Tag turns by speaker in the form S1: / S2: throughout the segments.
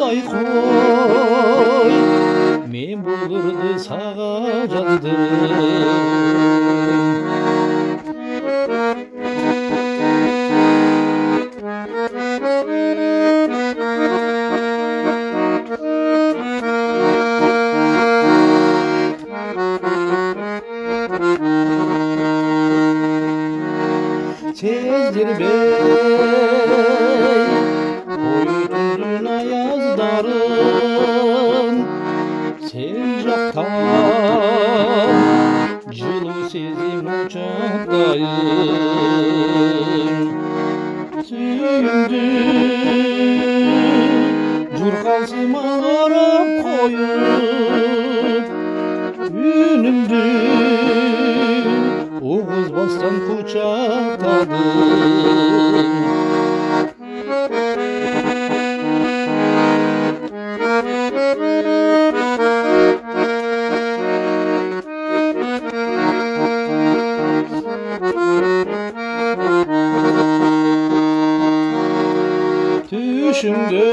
S1: алмай қой, мен бұл ырды саға жаздым. Сездірбей қойдың аяздарын, сен жақтан жылу сезім құшақтайын. Сүйімді жұрқалсыма қарап қойып, үнімді оғызбастан құшақтадым. Түшімде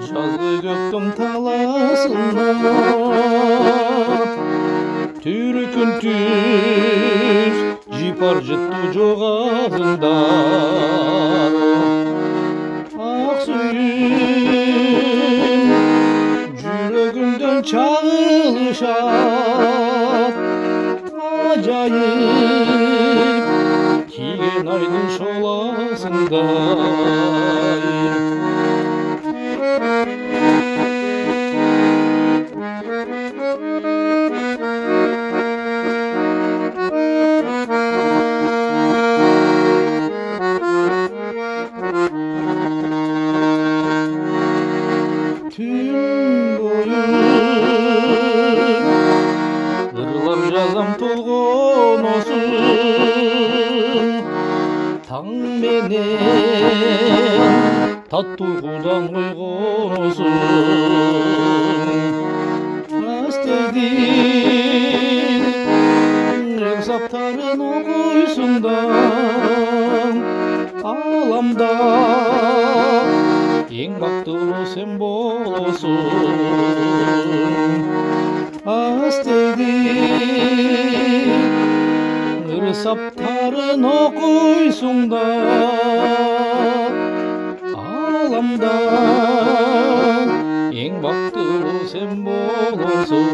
S1: жазғы көктем таласына, түркін түс жипар жытты жоғағында. Ақ сүйім жүрегімден чағылышат, ажайып тиген айдың шоласындай. Түн бойы ырлап жазам толғаносын, таң менен татты ұйқыдан ойғаносын. Әстейден рецептарын оқисың да, аламда ең бақыттылы сен боласың. Әстейден рецептарын оқисың да, аламда ең бақыттылы сен боласың.